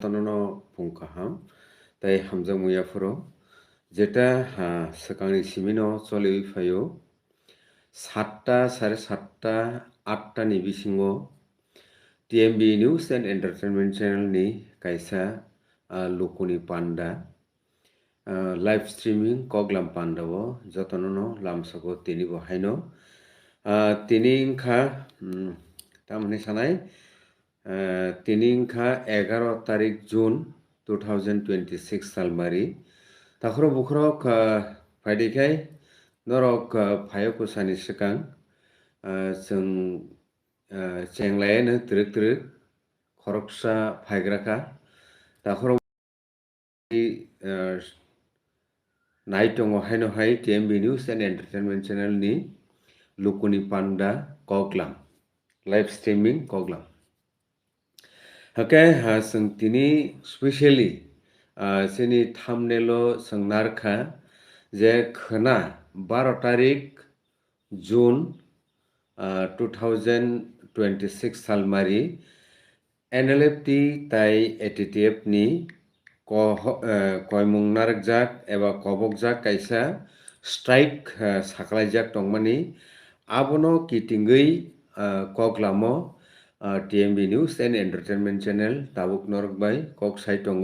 তননো pungkaham tai hamjang muiaforo যেটা সেকাংনি সিমিনো চলে ফাইও 7টা 7:30 8টানি বিসিঙো টিএমবি নিউজ एंड एंटरटेनमेंट चैनलनि कायसा लुकुनि पान्डा लाइव स्ट्रीमिंग कगलाम पान्डाओ जतननो लामसाको तिनि बहायनो तिनि इंखा तामने सानाय तिनि इंखा 11 तारिख जून 2026 सालमारि ताखरो बुखरक फायदिखाय नरक फायको सानि सिगां जों चेंलायानो त्रिक त्रिक खरकसा फायग्राखा ताखरो नाय दङ हायनो हाय टिएमबि निउज एंड एंटरटेनमेंट चैनलनि लुकुनि पान्डा कगलाम लाइव स्ट्रीमिंग कगलाम हके जों दिनै स्पेशली जोंनि थामनेलो जों नारखा जे खोना 12 तारिख जून 2026 सालमारि एनएलएफटी ताई एटीटीएफ नि कयमुं नारकजाक एबा कबकजाक कायसा स्ट्राइक साख्लायजाक दंमानि आबनो किटिंगै कगलामो TMB news and entertainment channel ताबुक नरकबाय कक साइट दङ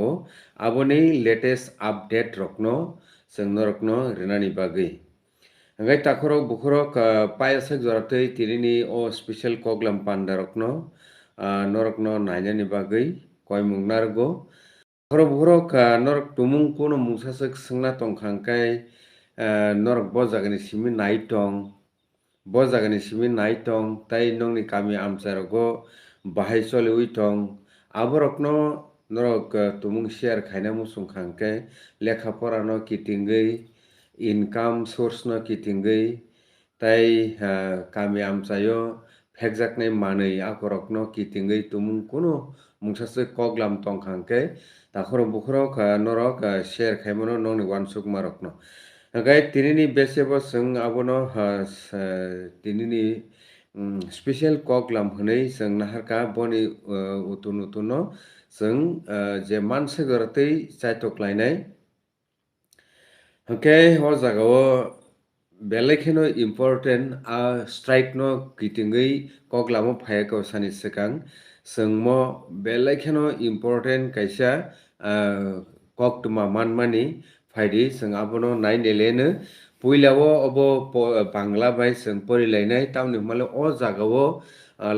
आबोनि लेटेस्ट आपडेट रखनो जों नरकनो रिनानि बागै Ngai takoro bukhorok payasak joratei tinini o special koglam panda rokno norokno nainani bagui koimung nargo takoro bukhorok norok tumung kuno mungsasak singna tongkhangkai norok bo jagani simi naitong bo jagani simi naitong tai nongni kami amcharogo bahai choliwi tong aborokno norok tumung share khaina musungkhangkai lekha porano kitingui income source no kitingui tai kami amchayo phekjaknai manui akorokno kitingui tumung kuno mungsasuk koglam tongkhangke takhoro bukhorok norok share khaimono nongni wansuk marokno gai tinini besebo sung abono tinini special koglam hwnui जों naharka boni utun utuno जों je mansa goratei chaitoklainai Okay, o jagao belai no important strike no kitingui koglamo phayako sani sikang sungmo belai no important kaisa koktuma manmani phaidi sung abono naineleno puilao obo bangla bai sung porilainai tamni malo o jagao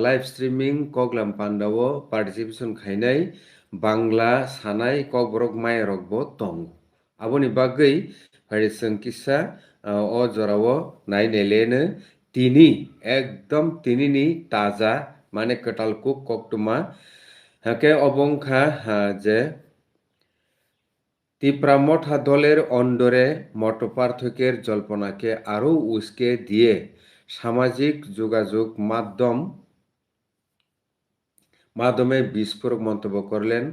live streaming koglam pandao participation khainai bangla sanai kokborok mayorok bo tong aboni bagui जों किसा o jorao naineleno tini ekdom tinini taja mane ketalkuk koktuma hake obongkha je তিপ্রামঠা দলের অন্দরে মতপার্থক্যের জল্পনাকে আরও উস্কে দিয়ে সামাজিক যোগাযোগ মাধ্যমে বিস্ফোরক মন্তব্য করলেন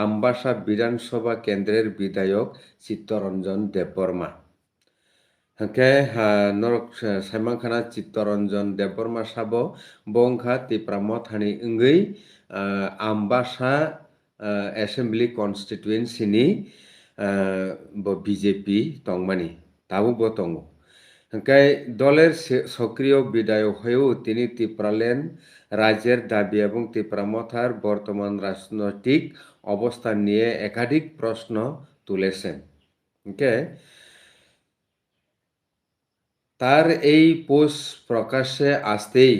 আমবাসা বিধানসভা কেন্দ্রের বিধায়ক চিত্তরঞ্জন দেববর্মা হকে নরক সাইমাখানা চিত্তরঞ্জন দেববর্মা সাবো বংখা তিপ্রামথানি ইংগৈ আমবাসা অ্যাসেম্বলি কনস্টিটুয়েন্সিনি বিজেপি তংমানি তাবো বো তঙ্গো হকে দলের সক্রিয় বিধায়ক হয়েও তিনি তিপ্রালেন রাজ্যের দাবি এবং তিপ্রামথার বর্তমান রাজনৈতিক অবস্থান নিয়ে একাধিক প্রশ্ন তুলেছেন ওকে তার এই পোস্ট প্রকাশ্যে আসতেই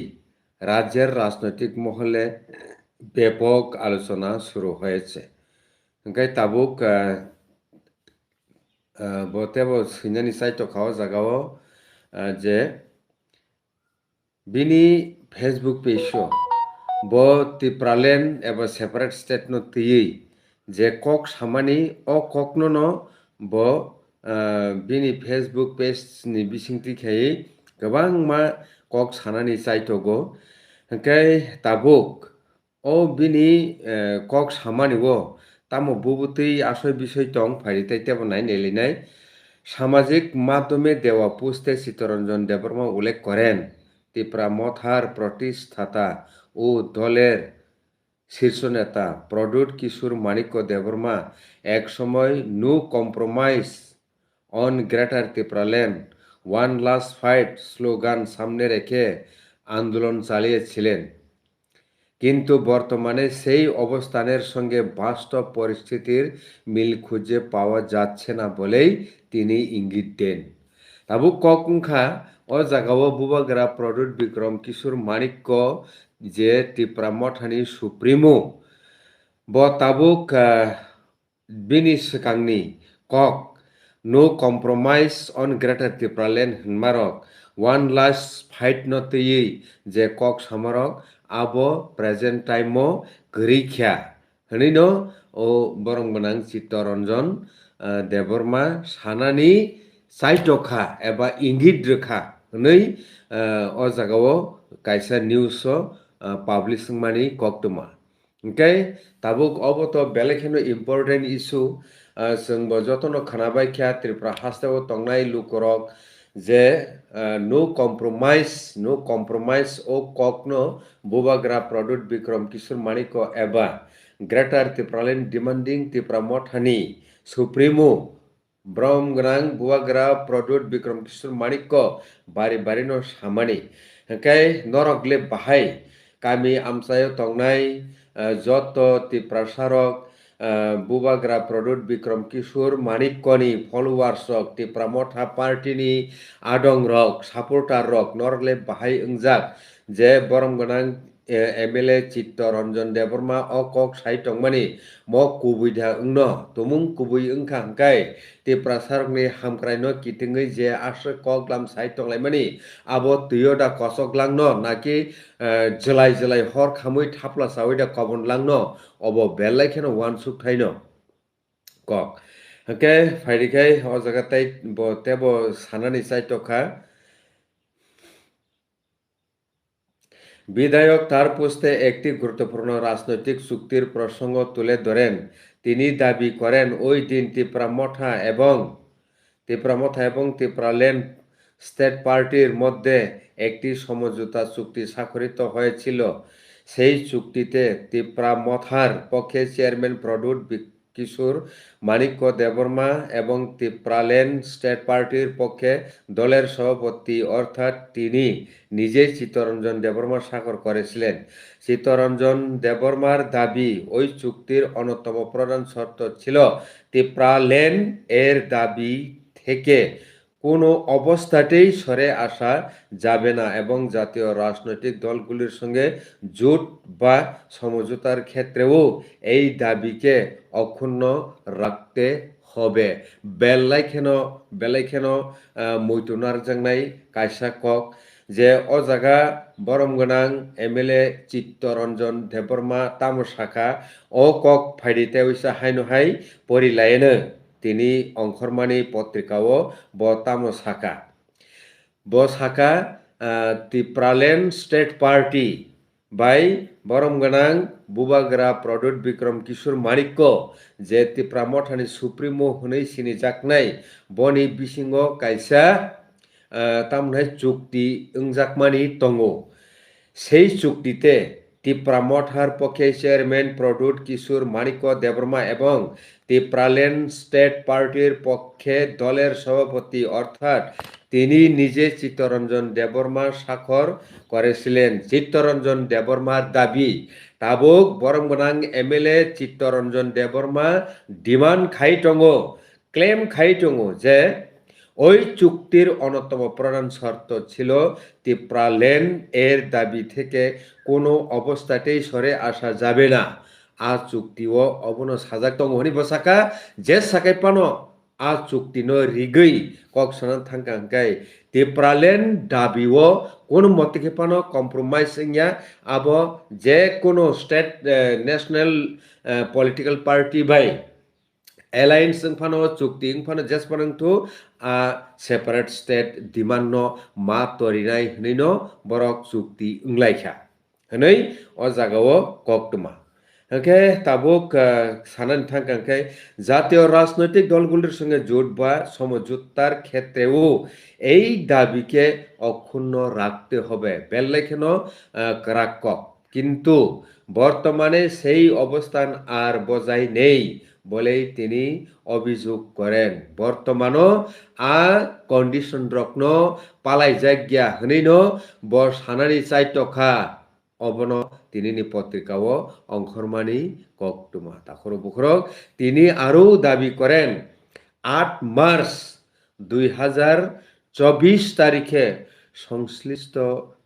রাজ্যের রাজনৈতিক মহলে ব্যাপক আলোচনা শুরু হয়েছে ওকে তাবুক বতেব সিনানি সাইটো খাওয়া জাগাও যে বিনি Facebook পেজও bo tipralen eba separate state no tiyei je kok samani o kokno no bo bini facebook page ni bisingti khai gobang ma kok sanani chaitogo hingkai tabuk o bini kok samani o tamo bubutui asoi বিষয় tong pharitai tebo nai nelinai সামাজিক মাধ্যমে দেওয়া পোস্টে চিত্তরঞ্জন দেববর্মা উল্লেখ করেন তিপ্রামথার প্রতিষ্ঠাতা ও দলের শীর্ষ নেতা প্রদ্যুৎ কিশোর মাণিক্য দেববর্মা একসময় no compromise on greater Tripuraland one last fight slogan সামনে রেখে আন্দোলন চালিয়েছিলেন, কিন্তু বর্তমানে সেই অবস্থানের সঙ্গে বাস্তব পরিস্থিতির মিল খুঁজে পাওয়া যাচ্ছে না বলেই তিনি ইঙ্গিত দেন। তাবুক কংখা ও জাগাও বুবাগ্রা প্রদ্যুৎ বিক্রম কিশোর মাণিক্য যে ত্রিপুরা মঠানি supremo bo tabuk bini sekangni kok no compromise on greater Tipraland hinmarok one last fight no tui je kok samarok abo present time mo gerikya hinino o borong benang Chittaranjan Deborma sanani saitokha eba ingit rekha hinoi o jagao kaisa news o publishing mani koktuma. Okay, tabuk oboto belekeno important issue जोंबो जतनो खानाबाय ख्या त्रिपुरा हास्ताव तंनाय लुकरक जे no compromise ओ ककनो बुबाग्रा प्रद्युৎ बिक्रम किशोर माणिक्य एबा ग्रेटार त्रिपुराल्यान्ड demanding Tripura मठानि supremo ब्रह्म गनां बुबाग्रा प्रद्युৎ बिक्रम किशोर माणिक्य बारि बारिनो सामानि ओंखाय नरकले बाहाय गामि आमसायाव तंनाय যত ত্রিপ্রাসারক বুবাগ্রা প্রদ্যুৎ বিক্রম কিশোর মাণিক্যনি ফলোয়ার্স রক ত্রিপুরা মঠা পার্টিনি আদং রক সাপোর্টার রক নরলে বাহাই ওংজাক যে বরম গনাং এমএলএ চিত্তরঞ্জন দেববর্মা অ কক সাইটংমানি ম কুবুইধা ওংন তুমুং কুবুই ওংখা হংখাই ত্রিপুরা সারকনি হামক্রাইনো কিতিङै যে আসে কক লাম সাইটংলাইমানি আবো তুইও দা কসকলাংনো নাকি জেলাই জেলাই হর খামুই থাপলা সাউই দা কবন লাংনো অব বেলাইখেনো ওয়ান সুক থাইনো কক হকে ফাইরিখাই অ জায়গাতাই ব তেব সানানি সাইটকা বিধায়ক তার পোস্টে একটি গুরুত্বপূর্ণ রাজনৈতিক চুক্তির প্রসঙ্গ তুলে ধরেন। তিনি দাবি করেন ওই দিন ত্রিপুরা মঠা এবং ত্রিপুরাল্যান্ড স্টেট পার্টির মধ্যে একটি সমঝোতা চুক্তি স্বাক্ষরিত হয়েছিল। সেই চুক্তিতে ত্রিপুরা মঠার পক্ষে চেয়ারম্যান প্রদ্যুৎ কিশোর মাণিক্য দেববর্মা এবং ত্রিপুরাল্যান্ড স্টেট পার্টির পক্ষে দলের সভাপতি অর্থাৎ তিনি নিজেই চিত্তরঞ্জন দেববর্মা স্বাক্ষর করেছিলেন। চিত্তরঞ্জন দেববর্মার দাবি ওই চুক্তির অন্যতম প্রধান শর্ত ছিল ত্রিপুরাল্যান্ড এর দাবি থেকে কোনো অবস্থাতেই সরে আসা যাবে না এবং জাতীয় রাজনৈতিক দলগুলির সঙ্গে জোট বা সমঝোতার ক্ষেত্রেও এই দাবিকে অক্ষুণ্ণ রাখতে হবে। বেলাইখেন মৈতুনার জাংনাই কাইসা কক যে অ জায়গা বরম গনাং এমএলএ চিত্তরঞ্জন দেববর্মা তামসাখা অ কক ফাইডিতে ওইসা হাইনহাই পরিলায়েনো তিনি অংখরমানি পত্রিকাও ব তামসাখা ত্রিপুরাল্যান্ড স্টেট পার্টি বাই বরম গনাং বুবাগ্রা প্রদ্যুৎ বিক্রম কিশোর মাণিক্য যে ত্রিপুরা মঠানি সুপ্রিমো হनै सिनिजाकनाय बनि बिसिङाव कायसा तामनाय চুক্তি ওংজাকমানি दङो। সেই চুক্তিতে ত্রিপুরা মঠার পক্ষে চেয়ারম্যান প্রদ্যুৎ কিশোর মাণিক্য দেববর্মা এবং ত্রিপুরাল্যান্ড স্টেট পার্টির পক্ষে দলের সভাপতি অর্থাৎ তিনি নিজে চিত্তরঞ্জন দেববর্মা স্বাক্ষর করেছিলেন। চিত্তরঞ্জন দেববর্মার দাবি তাবুক বরম গনাং এমএলএ চিত্তরঞ্জন দেববর্মা ডিমান্ড খাইটঙো ক্লেম খাইটঙো যে ওই চুক্তির অন্যতম প্রধান শর্ত ছিল ত্রিপুরাল্যান্ড এর দাবি থেকে কোনো অবস্থাতেই সরে আসা যাবে না। আ চুক্তিও অবনো সাজাক দङ হনি বসাকা যে সাকাই পানো আ চুক্তিনো রিগৈ কক সনান থাঙ্কা হংকাই ত্রিপুরাল্যান্ড দাবিও কোনো মতিকে পানো কম্প্রোমাইজ ইংয়া আবো যে কোনো স্টেট ন্যাশনাল পলিটিক্যাল পার্টি বাই एलायन्स फानो चुक्ति फानो जेस फानो सेपारेट स्टेट डिमान्ड नो मा तोरिनाय हनैनो बरक चुक्ति उंलायखा हनै अ जागाव कक्तमा ओके ताबुक सानानि थांखांखाय জাতীয় রাজনৈতিক দলগুলির সঙ্গে জোট বা সমঝোতার ক্ষেত্রেও এই দাবিকে অক্ষুণ্ণ রাখতে হবে বেল্লাইখেন রাক্কক কিন্তু বর্তমানে সেই অবস্থান আর বজায় নেই বলেই তিনি অভিযোগ করেন। বর্তমানও কন্ডিশন রকন পালাই জায়গা হনৈন বর সানানি চাইটখা অবন তিনি পত্রিকাও অংখরমানি কক্টুমা তাখর বুখরক তিনি আরও দাবি করেন 8 মার্চ 2024 তারিখে সংশ্লিষ্ট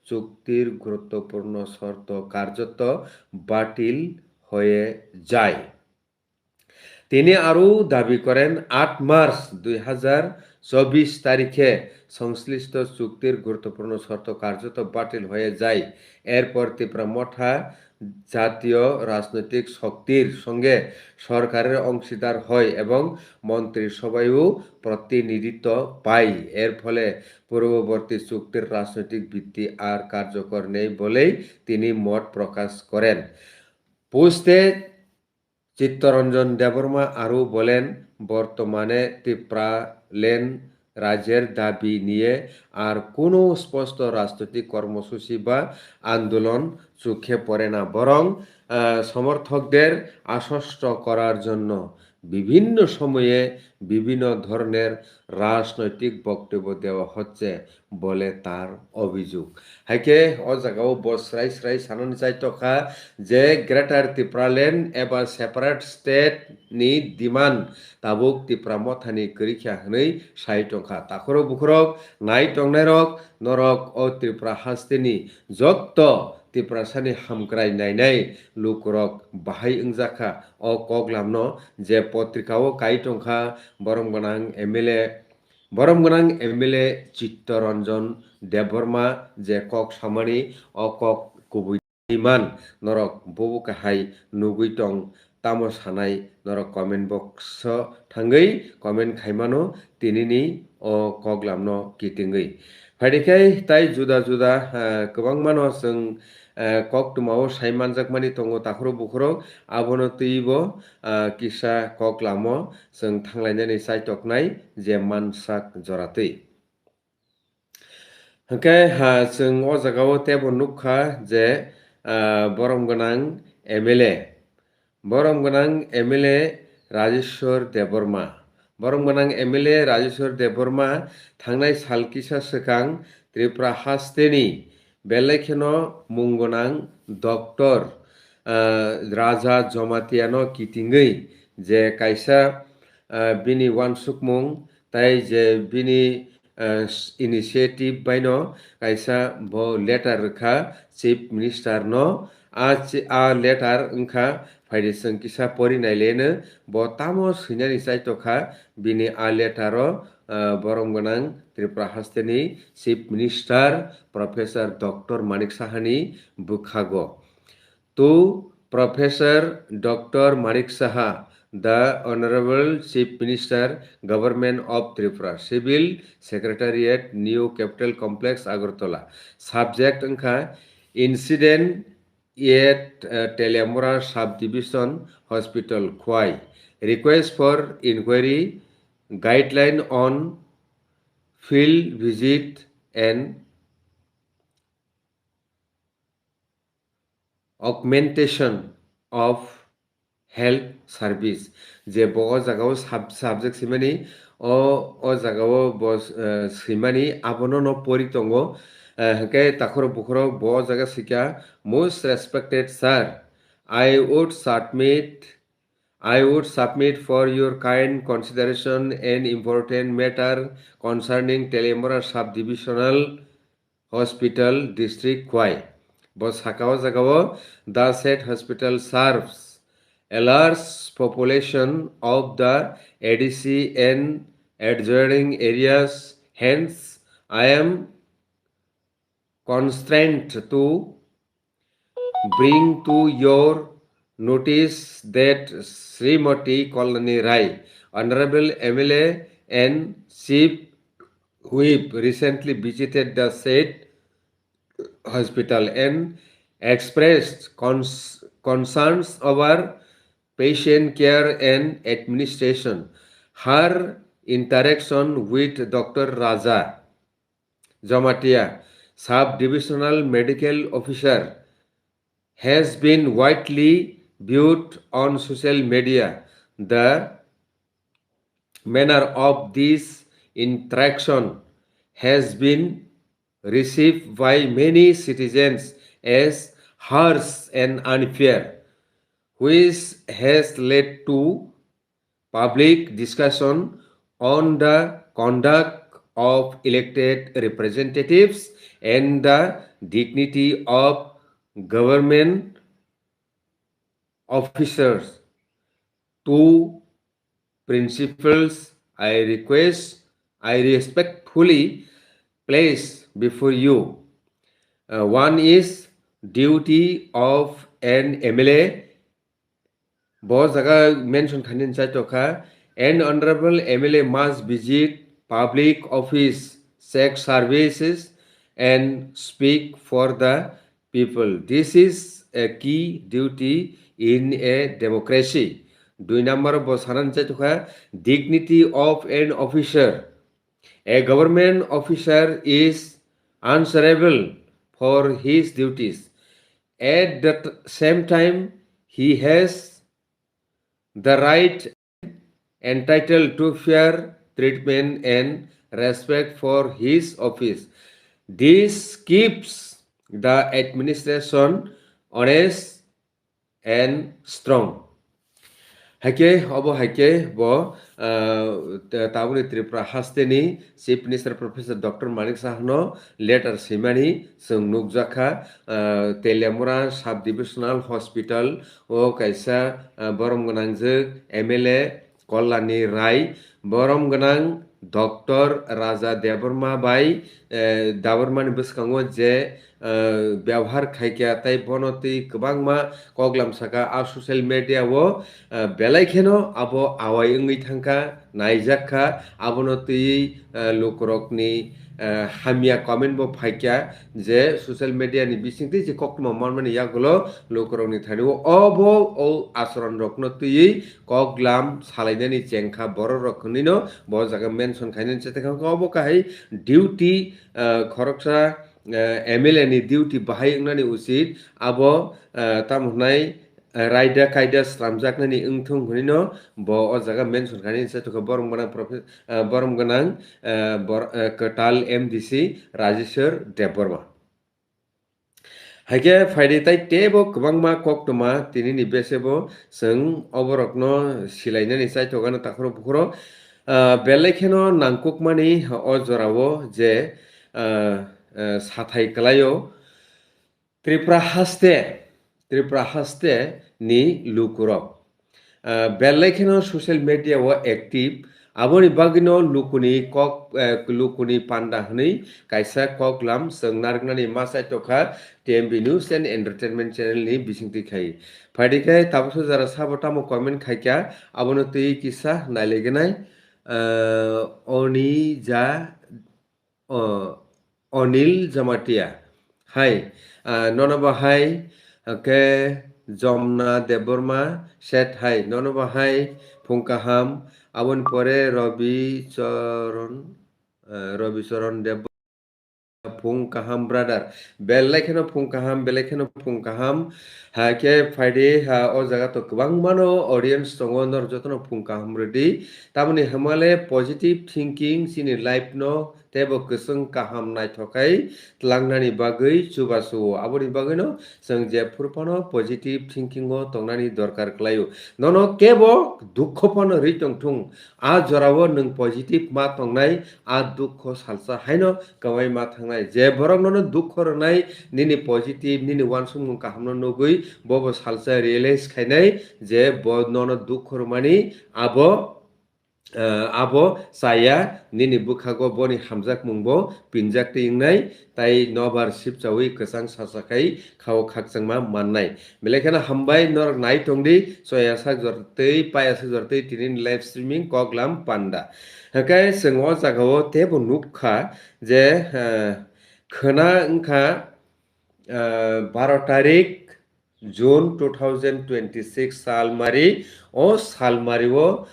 চুক্তির গুরুত্বপূর্ণ শর্ত কার্যত বাতিল হয়ে যায়। তিনি আরও দাবি করেন 8 মার্চ 2024 তারিখে সংশ্লিষ্ট চুক্তির গুরুত্বপূর্ণ শর্ত কার্যত বাতিল হয়ে যায়। এরপর ত্রিপুরা জাতীয় রাজনৈতিক শক্তির সঙ্গে সরকারের অংশীদার হয় এবং মন্ত্রিসভায়ও প্রতিনিধিত্ব পায়। এর ফলে পূর্ববর্তী চুক্তির রাজনৈতিক ভিত্তি আর কার্যকর নেই বলেই তিনি মত প্রকাশ করেন। পোস্টে চিত্তরঞ্জন দেববর্মা আরও বলেন, বর্তমানে ত্রিপুরাল্যান্ড রাজ্যের দাবি নিয়ে আর কোনো স্পষ্ট রাজনৈতিক কর্মসূচি বা আন্দোলন চোখে পড়ে না, বরং সমর্থকদের আশ্বস্ত করার জন্য বিভিন্ন সময়ে বিভিন্ন ধরনের রাজনৈতিক বক্তব্য দেওয়া হচ্ছে বলে তার অভিযোগ। হাইকে ও জায়গাও বস্রাই স্রাই সানানি চাইতখা যে গ্রেটার ত্রিপুরাল্যান্ড এবা সেপারেট স্টেট नि ডিমান্ড তাবুক ত্রিপুরা মথানি করিখা হनै সাইটংখা তাখরক বুখরক নাই টংনাইরক নরক ও ত্রিপুরা হাস্তেনি যত ত্রিপুরা সানি হামক্রাই নাইনাই লুকরক বাহাই ওংজাখা ও কগলামনো যে পত্রিকাও কাইটংখা বরমগনাং এমএলএ চিত্তরঞ্জন দেববর্মা যে কক সামানি ও কক কুবুইমান নরক ববু কাহাই নুগুই টং তামো সানাই নরক কমেন্ট বক্স থাঙ্গै কমেন্ট খাইমানো তিনিনি ও কगलामनो किटिंगै फाइदेखाय ताई जुदा जुदा गोबां मानो जों कक्टुमाव साइमानजाकमानि दङ ताखरो बुखरो आबोनो तैबो किसा कगलामो जों थांलायनानै साइटकनाय जे मानसाक जरातै हंके जों ओ जागाव तेबो नुखा जे बरमगोनां एमएलए राजेश्वर देबबर्मा बरमगोनां एमएलए राजेश्वर देबबर्मा थांनाय सालकिसा सिगां त्रिपुरा हास्टेनि बेलायखेनो मुंगोनां डक्टर राजा जमातियानो किटिंगै जे कायसा बिनि वानसुकमुं ताई जे बिनि इनिशिएटिभ बायनो कायसा बो लेटार रखा चिफ मिनिस्टार नो आ लेटार उनखा फाइदे जों किसा परिनायलेनो बो तामो सैनानि साइटखा बिनि आ लेटारो बरमगोनां त्रिपुरा हास्टेनि chief minister professor doctor Manik साहानि बुखागो to professor doctor Manik Saha the Honorable Chief Minister, Government of Tripura, Civil Secretariat, New Capital Complex, Agartala. Subject angka incident at Telemura Subdivision Hospital, Khwai. Request for inquiry, guideline on field visit and augmentation of health service जे बो जागाव subject सिमानि ओ जागाव बो सिमानि आबनो न परितंगो हके ताखर बुखरो बो जागा सिका most respected sir I would submit for your kind consideration an important matter concerning Telemura Subdivisional Hospital District Khwai. Bo sakawa jagawo the said hospital serves a large population of the ADC and adjoining areas. Hence, I am constrained to bring to your notice that Srimati Kolani Rai, Honorable MLA and Chief Whip, recently visited the said hospital and expressed concerns over patient care and administration. Her interaction with Dr. Raja Jamatia, Sub-Divisional Medical Officer, has been widely viewed on social media. The manner of this interaction has been received by many citizens as harsh and unfair, which has led to public discussion on the conduct of elected representatives and the dignity of government officers. Two principles I respectfully place before you. One is duty of an MLA. बहुत जगह mention खाने चाहिए तो का an honorable MLA must visit public office, check services, and speak for the people. This is a key duty in a democracy. 2 number bosanan चाहिए तो का dignity of an officer. A government officer is answerable for his duties. At the same time, he has the right entitled to fair treatment and respect for his office. This keeps the administration honest and strong. Haike obo haike bo tabuni Tripura hasteni Chief Minister Professor Dr. Manik Sahno letter simani sung nukjaka Telemura Sub Divisional Hospital o kaisa borom ganangjak MLA Kolani Rai borom ganang Dr. Raja Deborma Bai Dabormani bwskango je ব্যবহার খাইকা তাই বনতি গোबांमा কগলাম সাকা आ social media o बेलायखेनो abo awai ongui thangka naijaka abono tui lukrokni hamia comment bo phaikya je social media ni bisingti je kokma manmani yagulo lukrokni thani obo o asaron rokno tui koglam salainani chengkha boro rokni no bo jaga mention khainen chetekha obo kahai duty khoroksa MLA ni duty bahai nani usit abo tamhnai raida kaida slamjaknani engthung hunino bo o jaga mention khani se to borom ganang borom ganang Katal MDC Rajeshwar Deborma haike faide tai tebo kwbangma koktoma tini ni besebo sung oborokno silainani chai togano takhoro bukhoro belaikheno nangkukmani o jorao je sathai klayo Tripura haste ni lukurok belaikheno social media o active aboni bagino lukuni panda hni kaisa koklam sengnagnani masai tokha TMB News and Entertainment Channel ni bisingti khai phadikai tabuso jara sabotamo comment khaikya abono tui kisa nailegenai Onil Jamatia hai nonaba hai ke Jomna Deborma set hai nonaba hai Phungkaham abon pore Rabi Charan Deb Phungkaham brother belaikheno Phungkaham ha ke faide ha o jaga to kwbang mano audience tongo nor jotono Phungkaham redi tamoni hamale positive thinking sini life no tebo kusung kaham naithokai tlangnani bagui chubasu aboni bagui no sung je purpano positive thinking o tongnani dorkar klayo nono kebo dukkhopono ritongthung a jorao nung positive ma tongnai a dukkho salsa haino kawai ma thangnai je borok nono dukkho rwnai nini positive nini wansung kahamno nugui bobo salsa realize khainai je bo nono dukkho rwmani abo saya nini bukhago boni hamjak mungbo pinjak tingnai tai nobar sipchawi kwchang sasakai khao khakchangma mannai belekhana hambai nor nai tongdi soya sak jortei paya sak jortei tinin live streaming koklam panda hakai sengo jagao tebo nukha je khana wngkha 12 tarik June 2026 salmari o salmario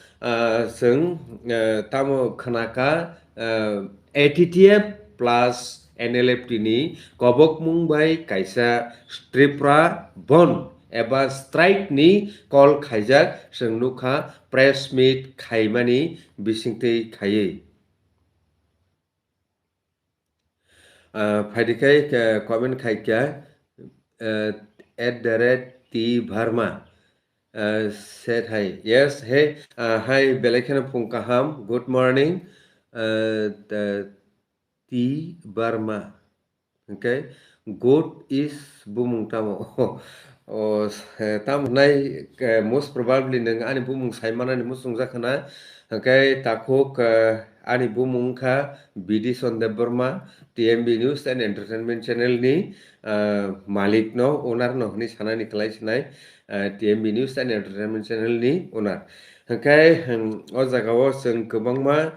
sung tamo khanaka ATTF plus NLFT ni kobok mungbai kaisa stripra bon eba strike ni call khaijak sung nukha press meet khaimani bisingtwi khaiwi. Phaidikai comment khaikya @T Verma said hi. Yes, hey, hi, Belekhan Punkaham. Good morning. T Verma. Okay. Good is bumung tamo. Oh, tam nai most probably neng ani bumung saimana ni musung zakana. Okay, takok ani bumung ka BD Sonde Burma TMB News and Entertainment Channel ni malik no owner no ni sana ni kelai sinai TMB News and Entertainment Channel ni owner. Okay, o jagao जों गोबांमा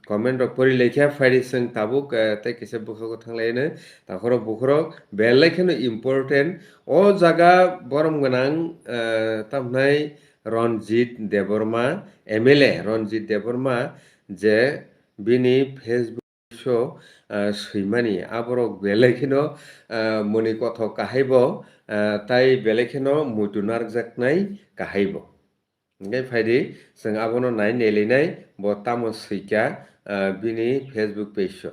comment rok pori lekha faidi जों tabuk tei kaisa bukharo thanglaino takhoro bukharo belaikhano important o jaga borom ganang tamnai Ranjit Deborma MLA Ranjit Deborma je bini Facebook show swimmani aborok belaikhino moni kotho kahaibo tai belaikhino mutunar jaknai kahaibo. Ngai faidi जों abono nai nelinai bo tamo sika bini Facebook page.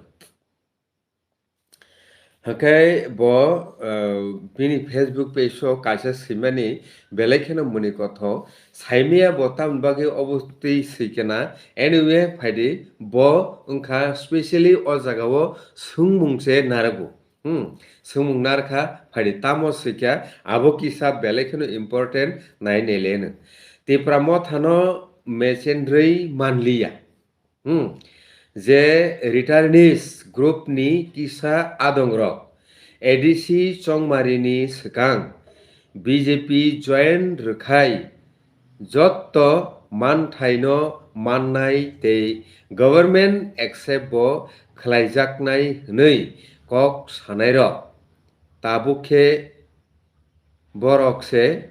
Hakai bo bini Facebook page kaisa simani belaikheno muni kotho saimia bo tam bagi obusti sikena anyway faidi bo ungkha specially o jagao sungmungse narago sungmung narkha faidi tamo sika abo kisa belaikheno important nai neleno tipramo thano mesendrei manliya je returnees group ni kisa adongrok ADC Chongmari ni sekang BJP join rkhai jotto manthaino mannai tei government accept bo khlaijaknai hnoi kok sanairo tabukhe borokse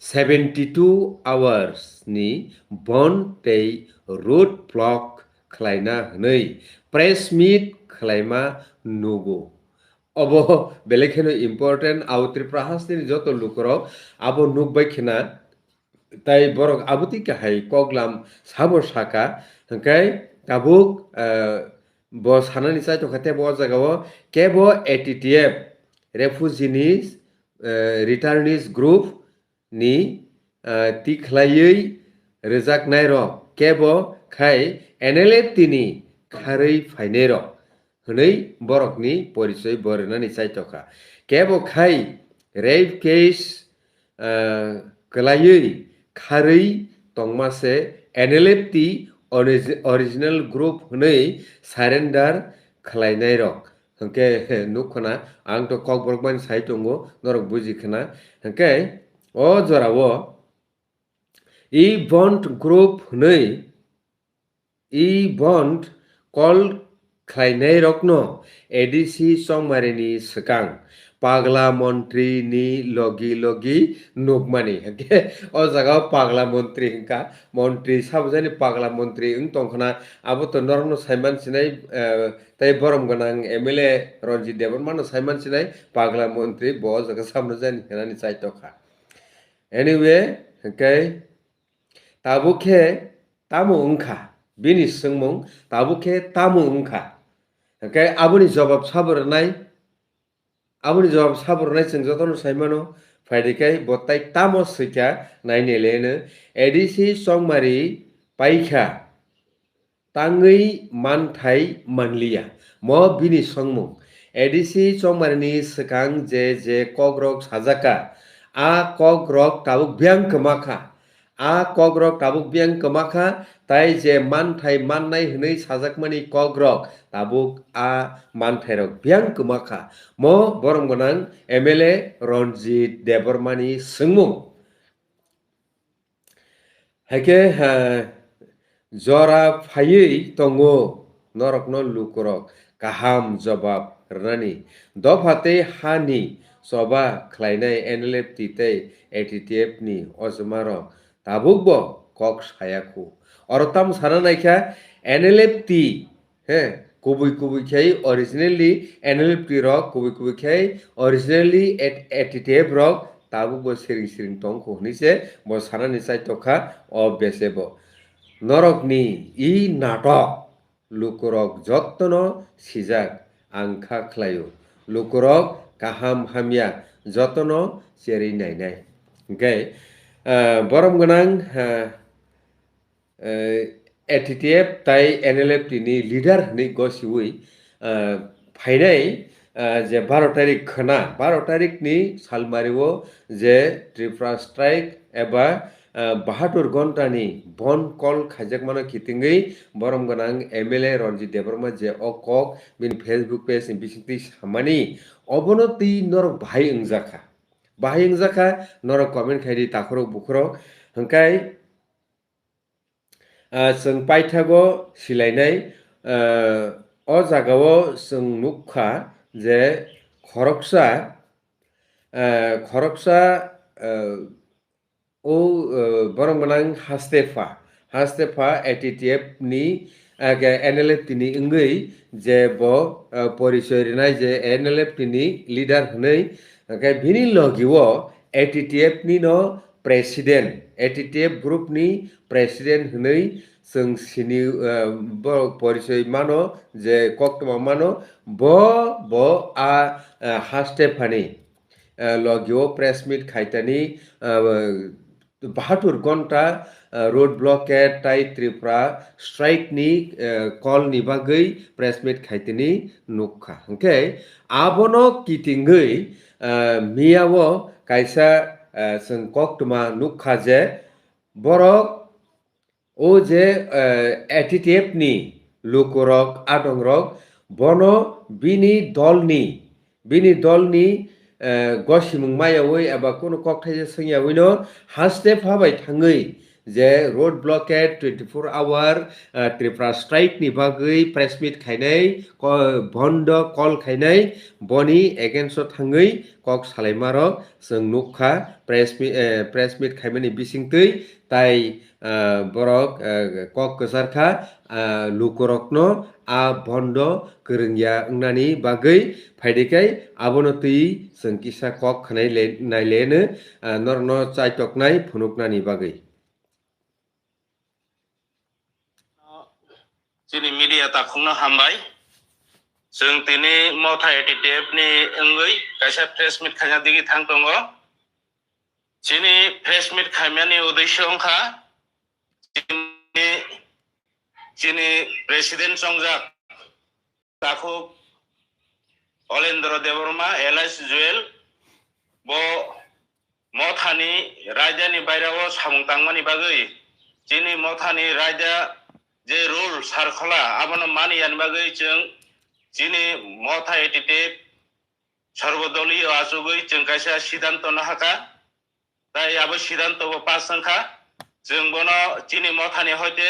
72 hours ni bond tei road block khlaina hnoi press meet khlaima nugo obo belaikheno important au Tripura hasni joto lukrok abo nukbai khina tai borok abuti kahai koglam sabo saka hangkai tabuk bo sanani chai tokhate bo jagao kebo ATTF refugees returnees group ni tikhlaiui rejaknai rok kebo khai NLFT ni kharui phainai rok hnoi borokni porichoy borinani chaitokha kebo khai rape case klaiui kharui tongmase NLFT original group hnoi surrender khlainai rok hangke nukhana ang to kok borokban sai tongo norok bujikhana hangke o jorao e bond group hnoi e bond call khlainai rokno ADC Chongmari ni sekang pagla montri ni logi logi nukmani o jaga pagla montri hingka montri sabjani pagla montri tongkhana abo to norno saiman sinai tai borom ganang MLA Ranjit Deborma no saiman sinai pagla montri bo jaga samno jani hinani chaitokha anyway okay tabukhe tamu ungkha bini sungmung tabukhe tamu ungkha okay aboni jawab sabornai जों jotono saimano phaidikai botai tamo sika naineleno ADC Chongmari paikha tangui manthai manliya mo bini songmung ADC Chongmari ni sekang je kogrok sajaka a kogrok tabuk byang kemakha a kogrok tabuk byang kemakha tai je manthai mannai hnoi sajakmani kogrok tabuk a manthai rok byang kemakha mo borom ganang MLA Ranjit Debormani sungmung haike jora phaiui tongo norokno lukurok kaham jawab rani dofate hani soba khlainai NLFT tei ATTF ni ojmaro tabukbo kok sayakhu orotam sana naikha NLFT kubui khai originally NLP rok kubui khai originally attitude rok tabu bo sering tong ko ni se bo sana ni sai tokha o besebo norok ni I natok lukurok jottono sijak angkha khlaio lukurok kaham hamya jottono cheri nainai okay borom ganang ATTF tai NLF ni leader ni gosiui फाइनाय जे 12 तारिख खोना 12 तारिख नि सालमारिओ जे Tripura strike एबा 72 घन्टानि बन कल खाइजाकमानो खिथिङै बरम गोनां MLA Ranjit Debbarma जे अकक बिन Facebook page बिसिंति सामानि अबनो ति नर बाहाय ओंजाखा नर कमेन्ट खायदि ताखरो बुखरो हंखाय जों पाइथागो सिलायनाय o jagao जों नुखा जे खरकसा o borong ganang hastefa ATTF ni NLF ni engei je bo porisoy rinai je NLF ni leader hnei bini logiwo ATTF ni no president ATTF group ni president hnei जों सिनि परिचय मानो जे कक्टमा मानो बो हास्टेफानि लगियो press meet खाइतानि 72 घन्टा road blockade ताई Tripura strike नि कल नि बागै प्रेस मीट खाइतानि नुखा ओके आबनो किटिंगै मियावो कायसा जों कक्टमा नुखा जे बरक o je ATTF ni lukurok adongrok bono bini dolni gosimung mayawi aba kono kokthai sengyawi no haste phabai thangui je road blockade 24 hour Tripura strike ni bagui press meet khainai bondo call khainai boni against thangui kok salaimarok जों नुखा press meet khaimani bisingtui tai borok kok kesarkha lukurokno bondo kerengya ngnani bagui phaidikai abono tui जों kisa kok khanai nailene norno chaitoknai phunuknani bagui Sini media takungna hambai जों तिनि मथा ATTF नि engui kaisa press meet khanya digi thangtongo sini press meet khamyani uddesho ongkha sini president songjak taku Olendro Deborma Elias Joel bo mothani rajani bairao samung tangmani bagui sini mothani raja je rule sarkhola abono maniyan bagui जों sini motha ATTF সর্বদলীয় আচুগৈ जों কাইসা সিদ্ধান্ত নাহাকা তাই আবো সিদ্ধান্ত pass সংখ্যা जों বনো চিনি মথানি হইতে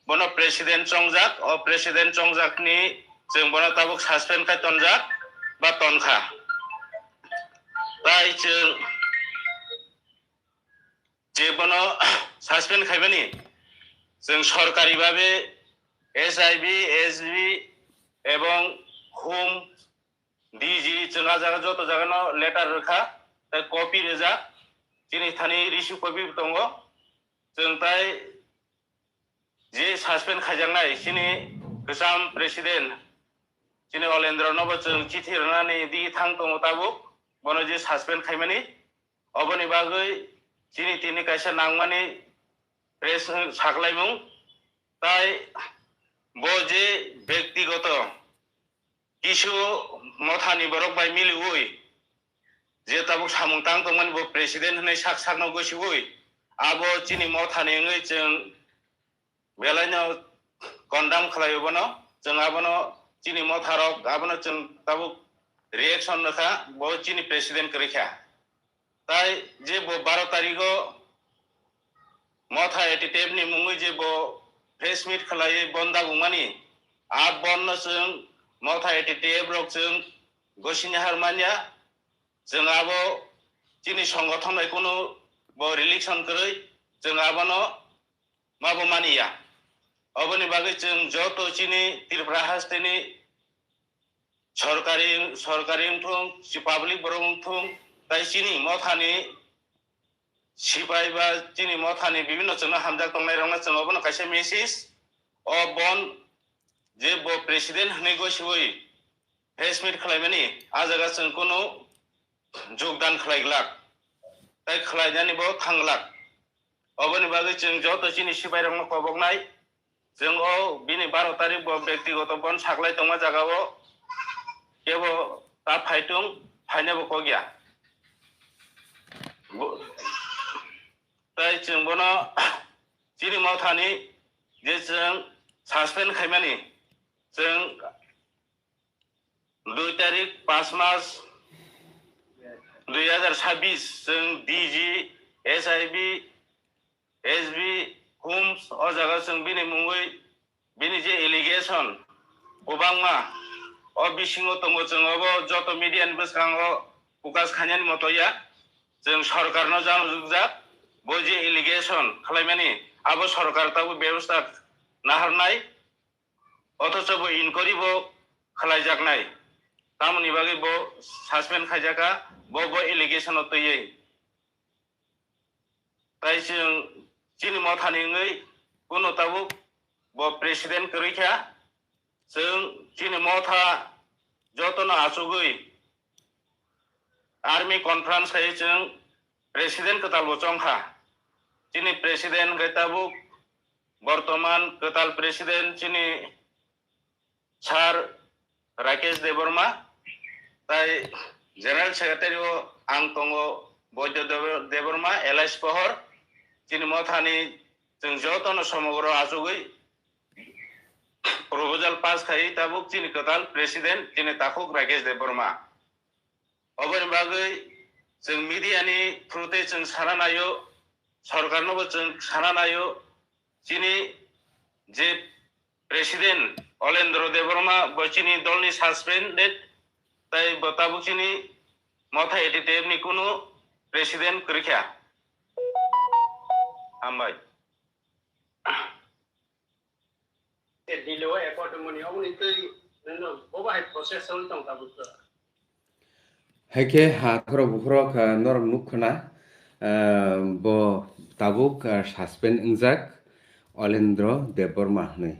বনো প্রেসিডেন্ট সংজাক ও প্রেসিডেন্ট সংজাকনি जों বনো তাবুক সাসপেন্ড খাই তনজাক বা তনখা তাই जों যে বনো সাসপেন্ড খাইবানি जों সরকারি ভাবে SIB SB এবং হোম ডিজি जोंहा जागा যত জায়গানো লেটার রেখা তাই কপি রেজা যিনি থানি রিসিভ কপি দङ जों তাই যে সাসপেন্ড খাইজাंनाय সিনি गोजाम प्रेसिडेंट सिनि अलेन्द्र नबो जों चिठी रनानै दि थां दङ ताबो बनो जे सासपेन्ड खाइमानि अबनि बागै सिनि तिनि कायसा नांमानि प्रेस सागलाइमुं ताई बो जे व्यक्तिगत किसु मथानि बरक बाय मिलुई जे ताबुक सामुं तां दंमोन बो प्रेसिडेंट होननाय साकसारनाव गोसोवै आबो चिनि मथानि ngै जों बेलायनाव कन्डाम खालायबनो जों आबनो चिनि मथारक आबनो जों ताबुक रिएक्शन नखा बो चिनि प्रेसिडेंट करिखा ताई जे बो 12 तारिखो मथा ATTF नि मुङै जे बो प्रेस मीट खालाय बन्दा बुमानि आ बन्न जों मथा ATTF रक जों गसिनि हारमानिया जों आबो चिनि संगठन कोनो बो रिलेक्शन करै जों आबनो माबो मानिया Oboni bagui जों joto chini Tripura hasteni সরকারি উঠুং পাবলিক বরং উঠুং তাই চিনি মথানি সিপাই বা চিনি মথানি বিভিন্ন जोंनो हामजा तंनाय रंना जों अबनो कासे मेसेज अ बन जे ब प्रेसिडेंट हनै गसिबोई प्रेस मिट खालायमानि आजागा जों कोनो যোগদান खालायग्लाक ताइ खालायनानै बो थांग्लाक अबनि बागै जों जत चिनि सिपाइ रंनो खबगनाय जों अ बिनि 12 तारिख ब व्यक्तिगत बन सागलाय तंमा जागाओ केवो ता फाइटुं फाइनाबो को गया ताइ जों बनो चिनि मावथानि जे जों सासपेन्ड खायमानि जों 2 तारिख 5 मार्च 2026 जों डीजी एसआईबी एसबी हुम्स अ जागा जों बिनि मुङै बिनि जे एलिगेशन गोबांमा अ बिसिङाव दङ जों अबो जत मिडियानि बसखाङो फकास खानायनि मतया जों सरकारनो जानुजुगजा बो जे एलिगेशन खालायमानि आबो सरकार ताबो व्यवस्था नाहरनाय अथच बो इनक्वारी बो खालायजागनाय तामनि बागै बो सासपेन्ड खायजागा बो एलिगेशन तयै ताइ जों चिनि मावथानिङै कुनु ताबो बो प्रेसिडेंट करैखा जों चिनि मावथा जतनो आसुगै आर्मी कॉन्फ्रेंस खाय जों प्रेसिडेंट कताल बचंखा चिनि प्रेसिडेंट गैताबु बर्तमान कताल प्रेसिडेंट चिनि सार राकेश देवर्मा ताइ जनरल सेक्रेटारि आं तंगो बौद्ध देवर्मा एलआईएस पहर चिनि मावथानि जों जतनो समग्र आसुगै प्रपोजल पास खाई ताबुक चिनि कताल प्रेसिडेंट चिनि ताकुक राकेश देवर्मा अबनि बागै जों मीडियानि थ्रुते जों साना नायो सरकारनोबो जों साना नायो चिनि जे प्रेसिडेंट अलेन्द्र देवर्मा बचिनि दलनि सस्पेंडेड ताइ बताबुक चिनि मावथा एडिटेबनि कुनु प्रेसिडेंट करिखा हामबाय दिलो एकॉर्डमोनी अबनि तै ननो बबाय प्रोसेस सन दं ताबुक हायके हाखरो बुखरो नरम नुखना बो ताबुक सासपेन्ड इंजाक अलेन्द्र देवर्मा हनै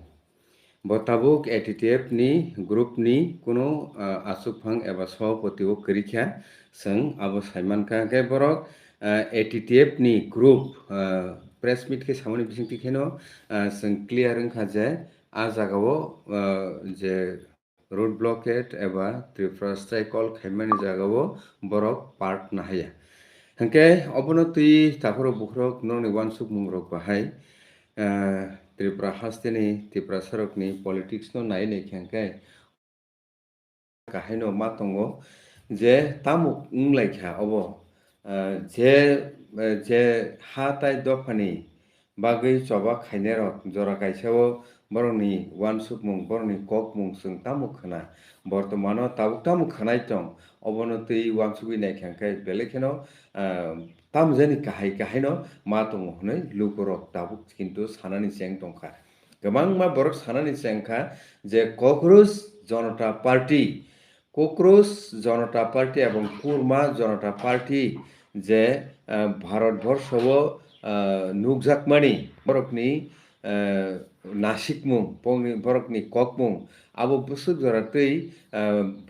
बो ताबुक एटीटीएफ नि ग्रुप नि कुनो आसुकफां एबा सभापति ओ करिखा जों आबो साइमानका के बरक एटीटीएफ नि ग्रुप प्रेस मीट के सामने बिसिंति खेनो जों क्लियर ओंखा जे आ जागाओ जे रोड ब्लॉकेट एबा त्रिपुरा स्ट्राइक कल खायमानि जागाओ बरक पार्ट नाहाया हंके अबनो तुई ताखरो बुखरो नोंनि वानसुक मुंग्रक बाहाय त्रिपुरा हास्तेनि त्रिपुरा सरकनि पॉलिटिक्स नो नाय नै खेंके काहायनो मा तंगो जे तामुक उंलायखा अबो जे जे हा ताय दफानि बागै चबा खायनेरक जरा कायसाओ बरनि वानसुक मुं बरनि कक मुं जों तामुक खना बर्तमानो ताबुक तामुक खनाय दं अबनो तुई वानसुक नाय खेंके बेलेखेनो तामजेनि काहायनो मा दङ हनै लुगरक ताबुक किन्तु सानानि जें दंखा गोबां मा बरक सानानि जेंखा जे कक्रोच जनता पार्टी एवं कुरमा जनता पार्टी जे भारतवर्षव नुकजाकमानि बरकनि नासिकमुं बरकनि ककमुं आबो बुसुक जरातै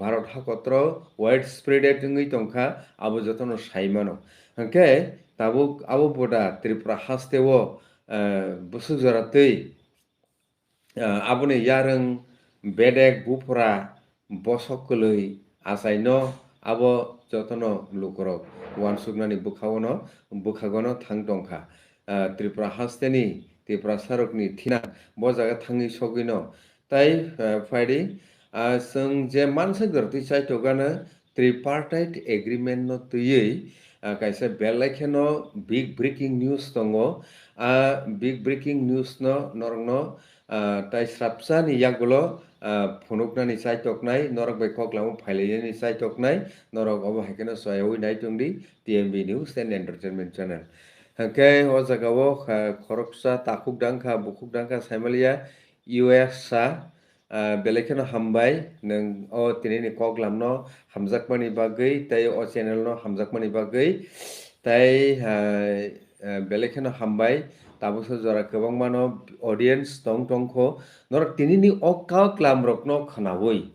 भारत हाकत्र वाइड स्प्रेडेड ngै तंखा आबो जतनो साइमानो हंके ताबुक आबो बोदा त्रिपुरा हास्तेओ बुसुक जरातै आबोनि यारों बेडेक बुफरा बसकलै आसाइनो आबो जतनो लुगरक वानसुकनानि बुखागनो थां दंखा त्रिपुरा हास्तेनि त्रिपुरा सरकनि थिना बजागा थाङै सगिनो ताइ फायदि जों जे मानसि गरति चाइटगानो ट्रिपार्टाइट एग्रीमेंट नो तुयै कायसे बेलायखेनो बिग ब्रेकिं न्यूज दङ बिग ब्रेकिं न्यूज नो नरनो ताइ स्राबसानि यागुलो फुनुकनानि चाइटकनाय नरक बै कक्लामो फाइलायनि चाइटकनाय नरक अब हायकेनो सयावै नायतुंदी TMB news and entertainment channel hangke o jagao khoroksa takuk dangkha bukuk dangkha saimalia US sa belekeno hambai nang o tinini koglam no hamjakmani bagui tei o channel no hamjakmani bagui tei belekeno hambai tabuso jora kwbangma no audience tongkho norok tinini o klam rok no khanawi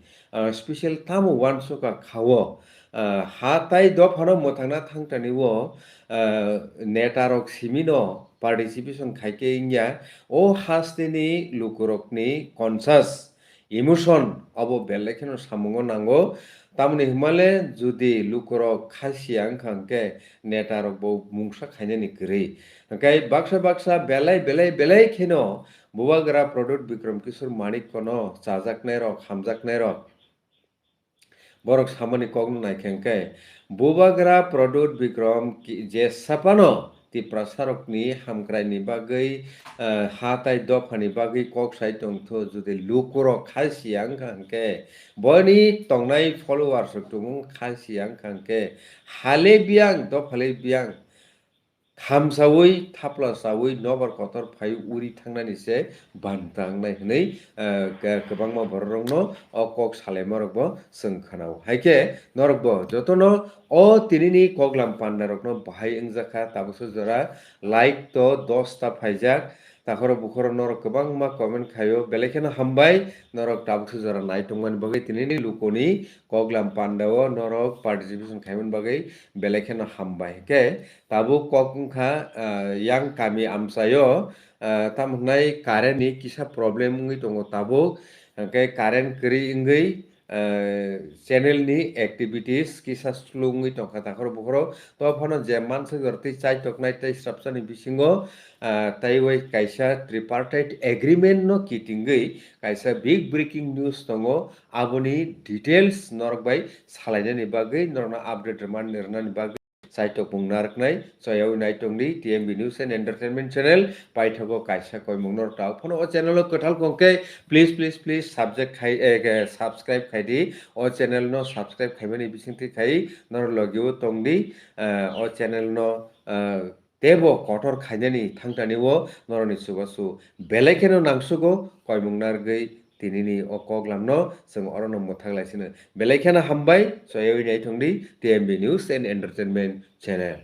special tamo wansoka khawo ha tai dophano mothangna thangtani o netarok simino participation khaike ingya o hasteni lukurokni conscious emotion abo belekeno samungo nango tamoni himale judi lukurok khasiya wngkhangke netarok bo mungsa khainani kwrwi hingkai baksa belai kheno bubagra product Bikram Kishore Manik kono chajaknai rok hamjaknai rok borok samani kogno naikhankhe bubagra product Bikram je sapano ti prasarokni hamkraini bagui ha tai dophani bagui kok sai tongtho jodi lukurok khasiya wngkhangke boni tongnai followers rok tumung khasiya wngkhangke hale biang dophale biang hamsawi thaplasawi nobar kotor phai uri thangnani se bantangnai hinui kwbangma borokrokno o kok salaima rokbo chwng khanao haike norokbo jotono o tinini koglam panda rokno bahai wngjakha tabuso jora like to 10 ta phaijak takhoro bukhoro norok kwbangma comment khaio belekeno hambai norok tabuso jora naitongmani bagui tinini lukoni koglam pandao norok participation khaimani bagui belekeno hambai ke tabuk kok wngkha yang kami amsayo tamhnai current ni kisa problem wngwi tongo tabuk hingke current kwrwi wngwi channel ni activities kisa slow wngwi tongkha takhoro bukhoro tophano je mansuk tei chaitoknai tei srapchani bisingo teiwai kaisa tripartite agreement no kitingwi kaisa big breaking news tongo aboni details norok bai salainani bagui norokno update rwnani bagui saitok naraknai soyawi naitongni TMB News and Entertainment Channel paithago kaisa koimung nor tao phono o channel o kothal kongke please subscribe khaidi o channel no subscribe khaimani bisingti khai nor logio tongdi o channel no tebo kotor khainani thangtani o noroni subasu belekeno nangsugo koimung nargui tinini o koglam no chung orono mothaklaisino belekeno hambai soyawi naitongni TMB News and Entertainment Channel.